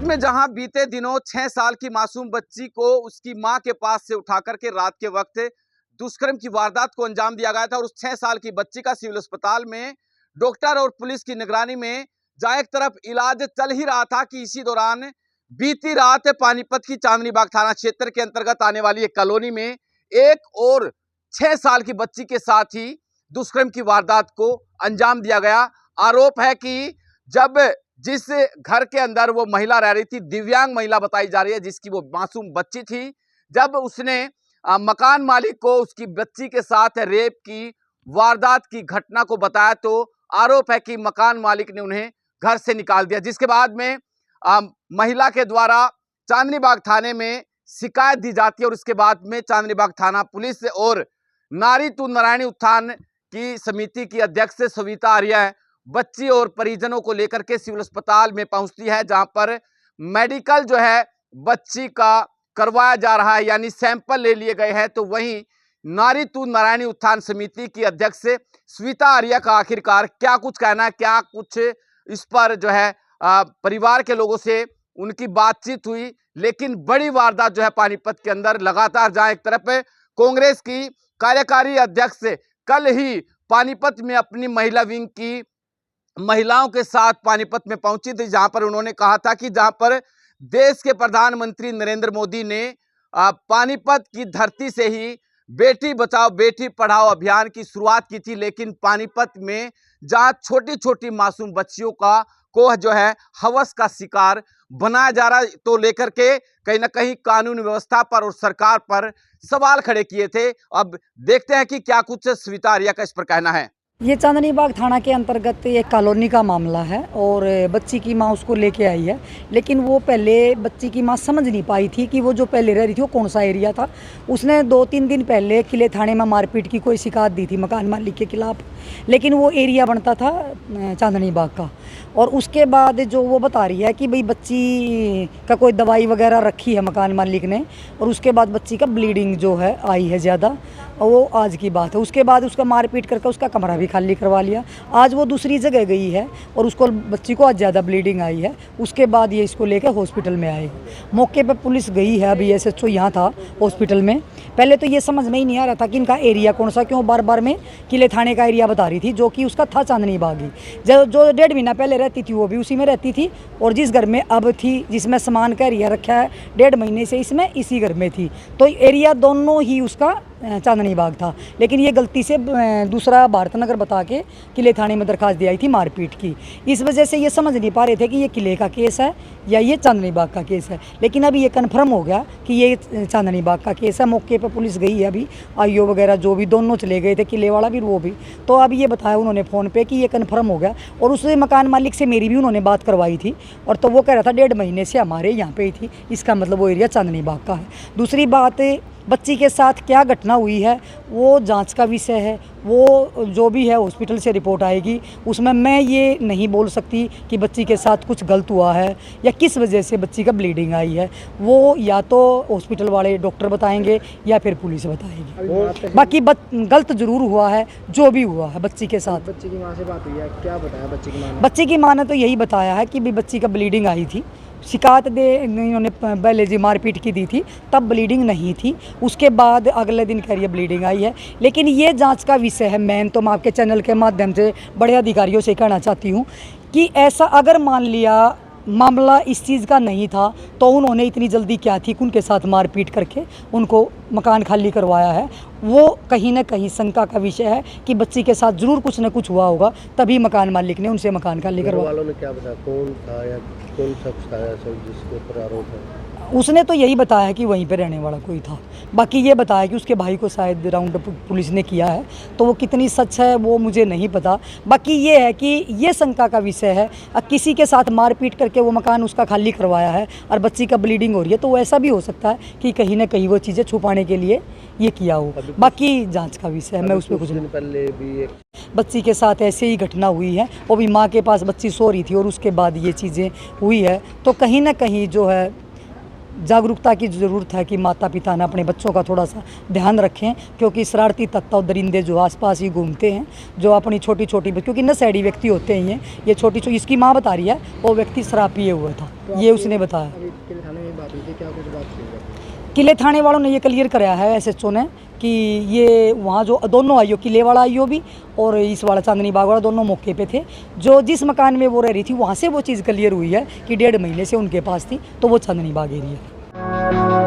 में जहां बीते दिनों 6 साल की मासूम बच्ची को उसकी मां के पास से उठा करके रात के वक्त दुष्कर्म की वारदात को अंजाम दिया गया था और उस 6 साल की बच्ची का सिविल अस्पताल में डॉक्टर और पुलिस की निगरानी में जहां एक तरफ इलाज चल ही रहा था कि इसी दौरान बीती रात पानीपत की चांदनी बाग थाना क्षेत्र के अंतर्गत आने वाली एक कॉलोनी में एक और 6 साल की बच्ची के साथ ही दुष्कर्म की वारदात को अंजाम दिया गया। आरोप है कि जब जिस घर के अंदर वो महिला रह रही थी, दिव्यांग महिला बताई जा रही है, जिसकी वो मासूम बच्ची थी, जब उसने मकान मालिक को उसकी बच्ची के साथ रेप की वारदात की घटना को बताया तो आरोप है कि मकान मालिक ने उन्हें घर से निकाल दिया, जिसके बाद में महिला के द्वारा चांदनी बाग थाने में शिकायत दी जाती है और उसके बाद में चांदनी बाग थाना पुलिस और नारी तू नारायणी उत्थान की समिति की अध्यक्ष सविता आर्य बच्ची और परिजनों को लेकर के सिविल अस्पताल में पहुंचती है, जहां पर मेडिकल जो है बच्ची का करवाया जा रहा है, यानी सैंपल ले लिए गए हैं। तो वहीं नारी तू नारायणी उत्थान समिति की अध्यक्ष सविता आर्य का आखिरकार क्या कुछ कहना है, क्या कुछ इस पर जो है परिवार के लोगों से उनकी बातचीत हुई। लेकिन बड़ी वारदात जो है पानीपत के अंदर लगातार, जहां एक तरफ कांग्रेस की कार्यकारी अध्यक्ष कल ही पानीपत में अपनी महिला विंग की महिलाओं के साथ पानीपत में पहुंची थी, जहां पर उन्होंने कहा था कि जहां पर देश के प्रधानमंत्री नरेंद्र मोदी ने पानीपत की धरती से ही बेटी बचाओ बेटी पढ़ाओ अभियान की शुरुआत की थी, लेकिन पानीपत में जहां छोटी छोटी मासूम बच्चियों को जो है हवस का शिकार बनाया जा रहा है, तो लेकर के कहीं ना कहीं कानून व्यवस्था पर और सरकार पर सवाल खड़े किए थे। अब देखते हैं कि क्या कुछ सविता आर्य का इस पर कहना है। ये चांदनी बाग थाना के अंतर्गत एक कॉलोनी का मामला है और बच्ची की माँ उसको लेके आई है, लेकिन वो पहले बच्ची की माँ समझ नहीं पाई थी कि वो जो पहले रह रही थी वो कौन सा एरिया था। उसने 2-3 दिन पहले किले थाने में मारपीट की कोई शिकायत दी थी मकान मालिक के खिलाफ, लेकिन वो एरिया बनता था चांदनी बाग का। और उसके बाद जो वो बता रही है कि भाई बच्ची का कोई दवाई वगैरह रखी है मकान मालिक ने, और उसके बाद बच्ची का ब्लीडिंग जो है आई है ज़्यादा, और वो आज की बात है। उसके बाद उसका मारपीट करके उसका कमरा भी खाली करवा लिया। आज वो दूसरी जगह गई है और उसको बच्ची को आज ज़्यादा ब्लीडिंग आई है। उसके बाद ये इसको लेकर हॉस्पिटल में आए। मौके पे पुलिस गई है, अभी SHO यहाँ था हॉस्पिटल में। पहले तो ये समझ में ही नहीं आ रहा था कि इनका एरिया कौन सा, क्यों बार बार में किले थाने का एरिया बता रही थी, जो कि उसका था चांदनी बाग ही। जो 1.5 महीना पहले रहती थी वो भी उसी में रहती थी, और जिस घर में अब थी, जिसमें सामान का एरिया रखा है 1.5 महीने से इसमें इसी घर में थी, तो एरिया दोनों ही उसका चांदनी बाग था। लेकिन ये गलती से दूसरा भारत नगर बता के किले थाने में दरखास्त दी आई थी मारपीट की। इस वजह से ये समझ नहीं पा रहे थे कि ये किले का केस है या ये चांदनी बाग का केस है, लेकिन अभी ये कन्फर्म हो गया कि ये चांदनी बाग का केस है। मौके पर पुलिस गई है, अभी IO वगैरह जो भी दोनों चले गए थे, किले वाला भी वो भी। तो अब ये बताया उन्होंने फ़ोन पे कि ये कन्फर्म हो गया, और उस मकान मालिक से मेरी भी उन्होंने बात करवाई थी, और तो वो कह रहा था 1.5 महीने से हमारे यहाँ पे ही थी, इसका मतलब वो एरिया चांदनी बाग का है। दूसरी बात, बच्ची के साथ क्या घटना हुई है वो जांच का विषय है, वो जो भी है हॉस्पिटल से रिपोर्ट आएगी। उसमें मैं ये नहीं बोल सकती कि बच्ची के साथ कुछ गलत हुआ है या किस वजह से बच्ची का ब्लीडिंग आई है, वो या तो हॉस्पिटल वाले डॉक्टर बताएंगे या फिर पुलिस बताएगी। बाकी गलत जरूर हुआ है जो भी हुआ है बच्ची के साथ। बच्ची की माँ से बात हुई है, क्या बताया बच्ची की माँ ने? बच्ची की माँ ने तो यही बताया है कि भाई बच्ची का ब्लीडिंग आई थी, शिकायत उन्होंने पहले जी मारपीट की दी थी, तब ब्लीडिंग नहीं थी। उसके बाद अगले दिन कह रही है ब्लीडिंग आई है, लेकिन ये जांच का विषय है। मैं तो आपके चैनल के माध्यम से बड़े अधिकारियों से कहना चाहती हूँ कि ऐसा अगर मान लिया मामला इस चीज़ का नहीं था तो उन्होंने इतनी जल्दी क्या थी कि उनके साथ मारपीट करके उनको मकान खाली करवाया है। वो कहीं ना कहीं शंका का विषय है कि बच्ची के साथ ज़रूर कुछ न कुछ हुआ होगा, तभी मकान मालिक ने उनसे मकान खाली करवाया। वालों ने क्या बताया, कौन था या कौन शख्स था जिसके ऊपर आरोप है? उसने तो यही बताया कि वहीं पे रहने वाला कोई था। बाकी ये बताया कि उसके भाई को शायद राउंड अप पुलिस ने किया है, तो वो कितनी सच है वो मुझे नहीं पता। बाकी ये है कि ये शंका का विषय है, किसी के साथ मारपीट करके वो मकान उसका खाली करवाया है और बच्ची का ब्लीडिंग हो रही है, तो ऐसा भी हो सकता है कि कहीं ना कहीं वो चीज़ें छुपाने के लिए ये किया हो। बाकी जांच का विषय है, मैं उसमें कुछ नहीं। पहले भी एक बच्ची के साथ ऐसे ही घटना हुई है, वो भी माँ के पास बच्ची सो रही थी और उसके बाद ये चीज़ें हुई है, तो कहीं ना कहीं जो है जागरूकता की ज़रूरत है कि माता पिता ने अपने बच्चों का थोड़ा सा ध्यान रखें, क्योंकि शरारती तत्व और दरिंदे जो आसपास ही घूमते हैं, जो अपनी छोटी छोटी, क्योंकि नशेड़ी व्यक्ति होते हैं ये छोटी छोटी, इसकी माँ बता रही है वो व्यक्ति शराब पिए हुआ था, ये उसने बताया। किले थाने में बात हुई थी, क्या कुछ बात हुई? किले थाने वालों ने ये क्लियर कराया है एसएचओ ने कि ये वहाँ जो दोनों आईओ, किले वाला आईओ भी और इस वाला चांदनी बाग वाला, दोनों मौके पे थे। जो जिस मकान में वो रह रही थी वहाँ से वो चीज़ क्लियर हुई है कि 1.5 महीने से उनके पास थी, तो वो चांदनी बाग एरिया।